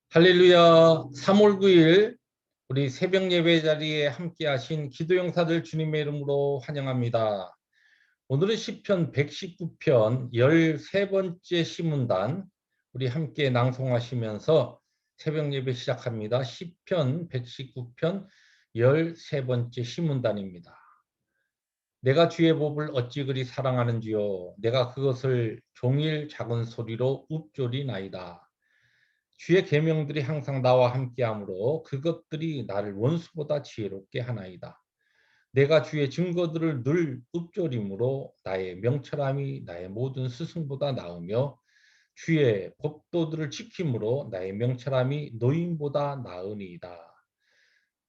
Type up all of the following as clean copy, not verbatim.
할렐루야. 3월 9일 우리 새벽 예배 자리에 함께 하신 기도 용사들 주님의 이름으로 환영합니다. 오늘은 시편 119편 13번째 시문단 우리 함께 낭송하시면서 새벽 예배 시작합니다. 시편 119편 13번째 시문단입니다. 내가 주의 법을 어찌 그리 사랑하는지요. 내가 그것을 종일 작은 소리로 읊조리나이다. 주의 계명들이 항상 나와 함께하므로 그것들이 나를 원수보다 지혜롭게 하나이다. 내가 주의 증거들을 늘 읊조림으로 나의 명철함이 나의 모든 스승보다 나으며 주의 법도들을 지킴으로 나의 명철함이 노인보다 나으니이다.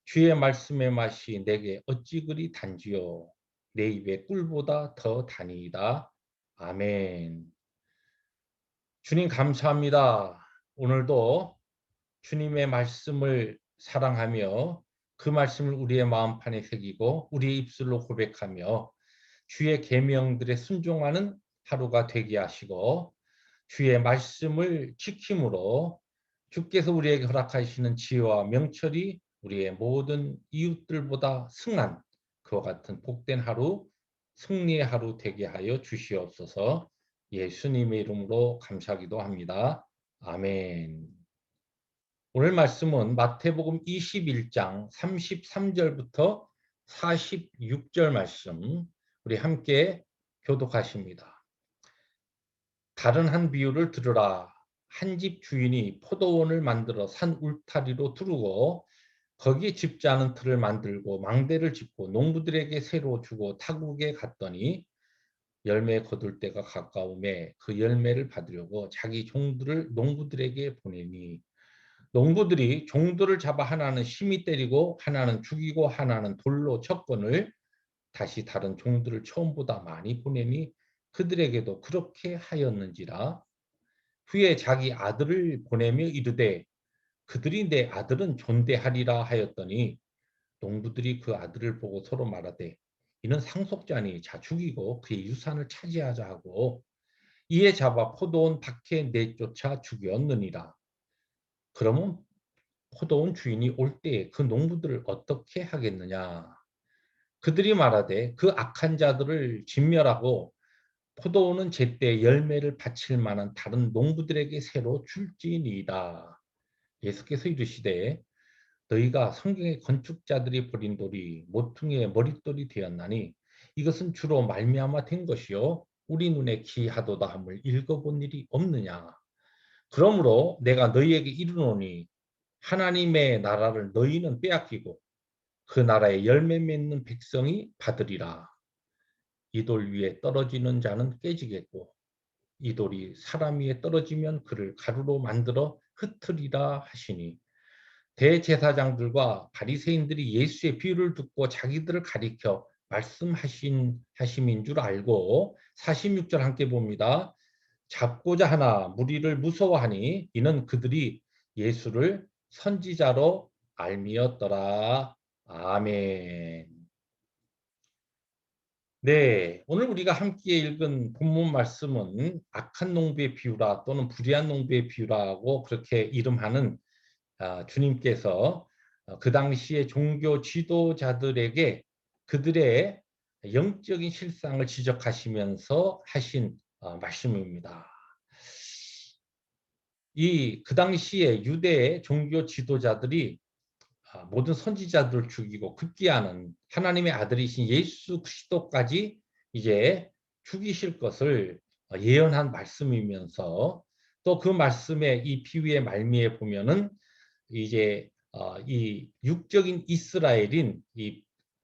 주의 말씀의 맛이 내게 어찌 그리 단지요. 내 입의 꿀보다 더 다니이다. 아멘. 주님 감사합니다. 오늘도 주님의 말씀을 사랑하며 그 말씀을 우리의 마음판에 새기고 우리의 입술로 고백하며 주의 계명들에 순종하는 하루가 되게 하시고 주의 말씀을 지킴으로 주께서 우리에게 허락하시는 지혜와 명철이 우리의 모든 이웃들보다 승한 그와 같은 복된 하루, 승리의 하루 되게 하여 주시옵소서. 예수님의 이름으로 감사하기도 합니다. 아멘. 오늘 말씀은 마태복음 21장 33절부터 46절 말씀 우리 함께 교독하십니다. 다른 한 비유를 들으라. 한 집 주인이 포도원을 만들어 산 울타리로 두르고 거기에 집지 않은 틀을 만들고 망대를 짓고 농부들에게 새로 주고 타국에 갔더니 열매 거둘 때가 가까움에 그 열매를 받으려고 자기 종들을 농부들에게 보내니 농부들이 종들을 잡아 하나는 심히 때리고 하나는 죽이고 하나는 돌로 쳤거늘 다시 다른 종들을 처음보다 많이 보내니 그들에게도 그렇게 하였는지라. 후에 자기 아들을 보내며 이르되 그들이 내 아들은 존대하리라 하였더니 농부들이 그 아들을 보고 서로 말하되 이는 상속자니 자 죽이고 그의 유산을 차지하자 하고 이에 잡아 포도원 밖에 내쫓아 죽였느니라. 그러면 포도원 주인이 올 때에 그 농부들을 어떻게 하겠느냐. 그들이 말하되 그 악한 자들을 진멸하고 포도원은 제때 열매를 바칠 만한 다른 농부들에게 새로 줄지니이다. 예수께서 이르시되 너희가 성경의 건축자들이 버린 돌이 모퉁이의 머릿돌이 되었나니 이것은 주로 말미암아 된 것이요 우리 눈에 기하도다 함을 읽어본 일이 없느냐. 그러므로 내가 너희에게 이르노니 하나님의 나라를 너희는 빼앗기고 그 나라의 열매 맺는 백성이 받으리라. 이 돌 위에 떨어지는 자는 깨지겠고 이 돌이 사람 위에 떨어지면 그를 가루로 만들어 흩으리라 하시니 대제사장들과 바리새인들이 예수의 비유를 듣고 자기들을 가리켜 말씀하심인 줄 알고 46절 함께 봅니다. 잡고자 하나 무리를 무서워하니 이는 그들이 예수를 선지자로 알미었더라. 아멘. 네, 오늘 우리가 함께 읽은 본문 말씀은 악한 농부의 비유라 또는 불의한 농부의 비유라고 그렇게 이름하는 주님께서 그 당시에 종교 지도자들에게 그들의 영적인 실상을 지적하시면서 하신 말씀입니다. 그 당시에 유대의 종교 지도자들이 모든 선지자들을 죽이고 급기야는 하나님의 아들이신 예수 그리스도까지 이제 죽이실 것을 예언한 말씀이면서 또 그 말씀의 이 비유의 말미에 보면은 이제 이 육적인 이스라엘인 이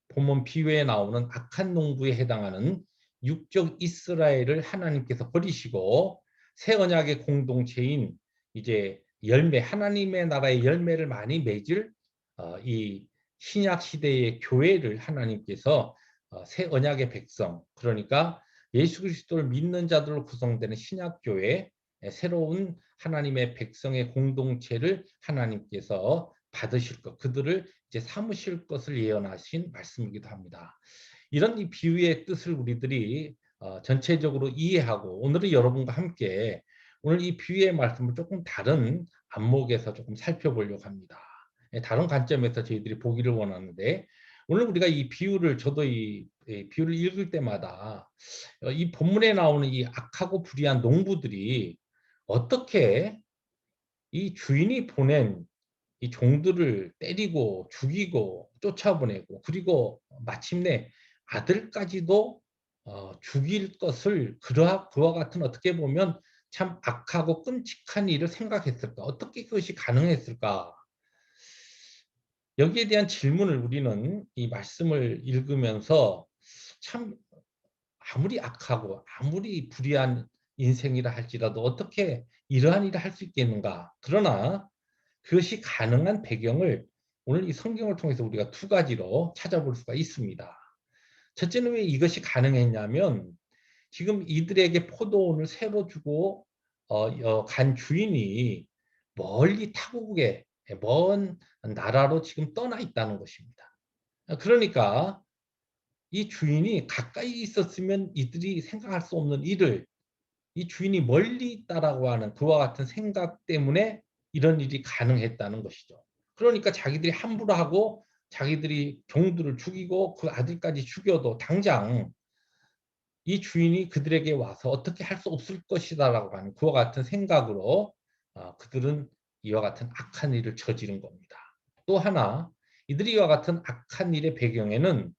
본문 비유에 나오는 악한 농부에 해당하는 육적 이스라엘을 하나님께서 버리시고 새 언약의 공동체인 이제 열매 하나님의 나라의 열매를 많이 맺을 이 신약 시대의 교회를 하나님께서 새 언약의 백성 그러니까 예수 그리스도를 믿는 자들로 구성되는 신약 교회 새로운 하나님의 백성의 공동체를 하나님께서 받으실 것, 그들을 이제 삼으실 것을 예언하신 말씀이기도 합니다. 이런 이 비유의 뜻을 우리들이 전체적으로 이해하고 오늘은 여러분과 함께 오늘 이 비유의 말씀을 조금 다른 안목에서 조금 살펴보려고 합니다. 다른 관점에서 저희들이 보기를 원하는데, 오늘 우리가 이 비유를, 저도 이 비유를 읽을 때마다 이 본문에 나오는 이 악하고 불의한 농부들이 어떻게 이 주인이 보낸 이 종들을 때리고 죽이고 쫓아보내고, 그리고 마침내 아들까지도 죽일 것을 그와 같은, 어떻게 보면 참 악하고 끔찍한 일을 생각했을까? 어떻게 그것이 가능했을까? 여기에 대한 질문을 우리는 이 말씀을 읽으면서 참, 아무리 악하고 아무리 불의한 인생이라 할지라도 어떻게 이러한 일을 할 수 있겠는가? 그러나 그것이 가능한 배경을 오늘 이 성경을 통해서 우리가 두 가지로 찾아볼 수가 있습니다. 첫째는 왜 이것이 가능했냐면, 지금 이들에게 포도원을 새로 주고 간 주인이 멀리 타국에, 먼 나라로 지금 떠나 있다는 것입니다. 그러니까 이 주인이 가까이 있었으면 이들이 생각할 수 없는 일을, 이 주인이 멀리 있다라고 하는 그와 같은 생각 때문에 이런 일이 가능했다는 것이죠. 그러니까 자기들이 함부로 하고 자기들이 종들을 죽이고 그 아들까지 죽여도 당장 이 주인이 그들에게 와서 어떻게 할 수 없을 것이다라고 하는 그와 같은 생각으로 그들은 이와 같은 악한 일을 저지른 겁니다. 또 하나, 이들이 이와 같은 악한 일의 배경에는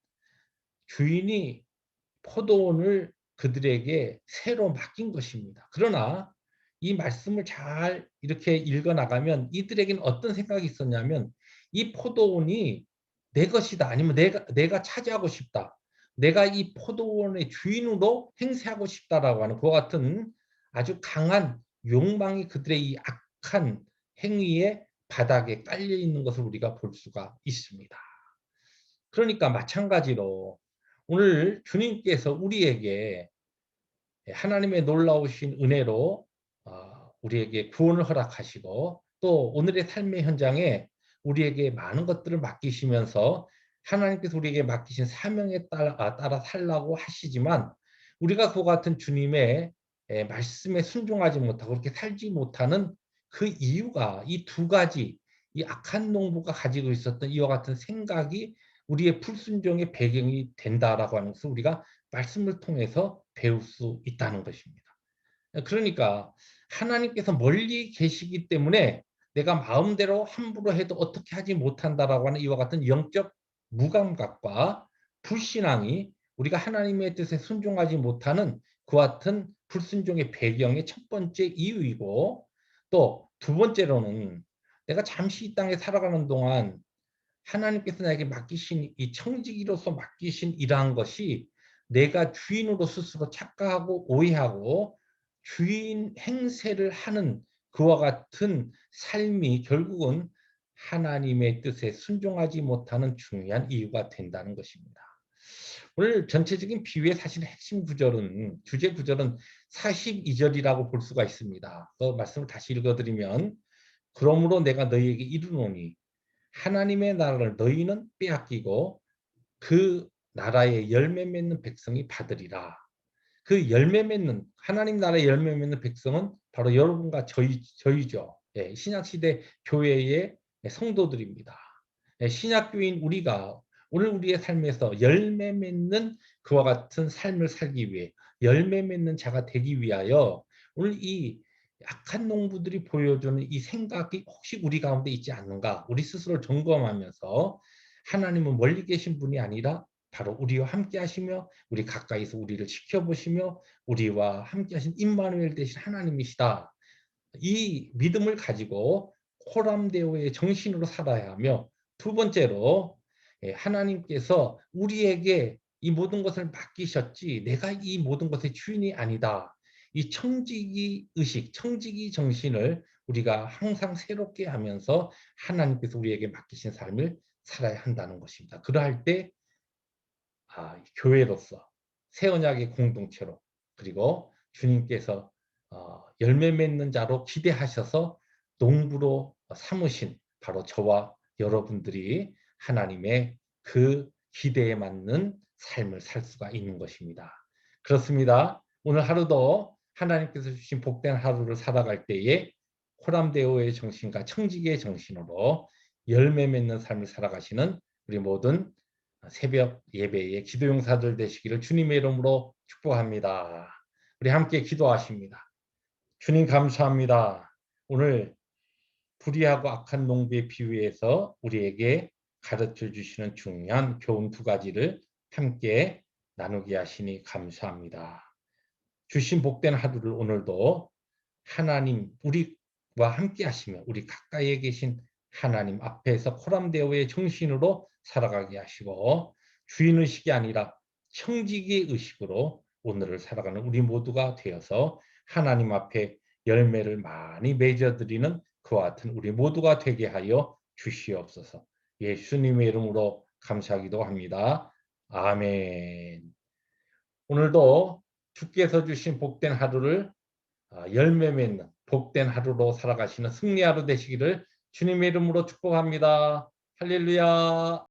주인이 포도원을 그들에게 새로 맡긴 것입니다. 그러나 이 말씀을 잘 이렇게 읽어 나가면 이들에게는 어떤 생각이 있었냐면, 이 포도원이 내 것이다, 아니면 내가 차지하고 싶다, 내가 이 포도원의 주인으로 행세하고 싶다라고 하는 그와 같은 아주 강한 욕망이 그들의 이 악한 행위의 바닥에 깔려 있는 것을 우리가 볼 수가 있습니다. 그러니까 마찬가지로 오늘 주님께서 우리에게 하나님의 놀라우신 은혜로 우리에게 구원을 허락하시고, 또 오늘의 삶의 현장에 우리에게 많은 것들을 맡기시면서 하나님께서 우리에게 맡기신 사명에 따라 살라고 하시지만, 우리가 그와 같은 주님의 말씀에 순종하지 못하고 그렇게 살지 못하는 그 이유가 이 두 가지, 이 악한 농부가 가지고 있었던 이와 같은 생각이 우리의 불순종의 배경이 된다라고 하는 것을 우리가 말씀을 통해서 배울 수 있다는 것입니다. 그러니까 하나님께서 멀리 계시기 때문에 내가 마음대로 함부로 해도 어떻게 하지 못한다라고 하는 이와 같은 영적 무감각과 불신앙이 우리가 하나님의 뜻에 순종하지 못하는 그와 같은 불순종의 배경의 첫 번째 이유이고, 또 두 번째로는 내가 잠시 이 땅에 살아가는 동안 하나님께서 나에게 맡기신 이 청지기로서 맡기신 이러한 것이 내가 주인으로 스스로 착각하고 오해하고 주인 행세를 하는 그와 같은 삶이 결국은 하나님의 뜻에 순종하지 못하는 중요한 이유가 된다는 것입니다. 오늘 전체적인 비유의 사실 핵심 구절은, 주제 구절은 42절이라고 볼 수가 있습니다. 그 말씀을 다시 읽어드리면, 그러므로 내가 너희에게 이르노니 하나님의 나라를 너희는 빼앗기고 그 나라의 열매 맺는 백성이 받으리라. 그 열매 맺는, 하나님 나라의 열매 맺는 백성은 바로 여러분과 저희죠. 예, 신약시대 교회의 성도들입니다. 예, 신약교인 우리가 오늘 우리의 삶에서 열매 맺는 그와 같은 삶을 살기 위해, 열매 맺는 자가 되기 위하여 오늘 이 악한 농부들이 보여주는 이 생각이 혹시 우리 가운데 있지 않는가, 우리 스스로 점검하면서 하나님은 멀리 계신 분이 아니라 바로 우리와 함께 하시며 우리 가까이서 우리를 지켜보시며 우리와 함께 하신 임마누엘 되신 하나님이시다, 이 믿음을 가지고 호람대오의 정신으로 살아야 하며, 두 번째로 하나님께서 우리에게 이 모든 것을 맡기셨지 내가 이 모든 것의 주인이 아니다, 이 청지기 의식, 청지기 정신을 우리가 항상 새롭게 하면서 하나님께서 우리에게 맡기신 삶을 살아야 한다는 것입니다. 그러할 때 교회로서 새 언약의 공동체로, 그리고 주님께서 열매 맺는 자로 기대하셔서 농부로 삼으신 바로 저와 여러분들이 하나님의 그 기대에 맞는 삶을 살 수가 있는 것입니다. 그렇습니다. 오늘 하루도 하나님께서 주신 복된 하루를 살아갈 때에 호람대오의 정신과 청지기의 정신으로 열매 맺는 삶을 살아가시는 우리 모든 새벽 예배의 기도용사들 되시기를 주님의 이름으로 축복합니다. 우리 함께 기도하십니다. 주님 감사합니다. 오늘 불의하고 악한 농부의 비유에서 우리에게 가르쳐 주시는 중요한 교훈 두 가지를 함께 나누게 하시니 감사합니다. 주신 복된 하루를 오늘도 하나님 우리와 함께 하시며 우리 가까이에 계신 하나님 앞에서 코람데오의 정신으로 살아가게 하시고 주인의식이 아니라 청지기의 의식으로 오늘을 살아가는 우리 모두가 되어서 하나님 앞에 열매를 많이 맺어드리는 그와 같은 우리 모두가 되게 하여 주시옵소서. 예수님의 이름으로 감사하기도 합니다. 아멘. 오늘도 주께서 주신 복된 하루를 열매 맺는 복된 하루로 살아가시는 승리 하루 되시기를 주님의 이름으로 축복합니다. 할렐루야.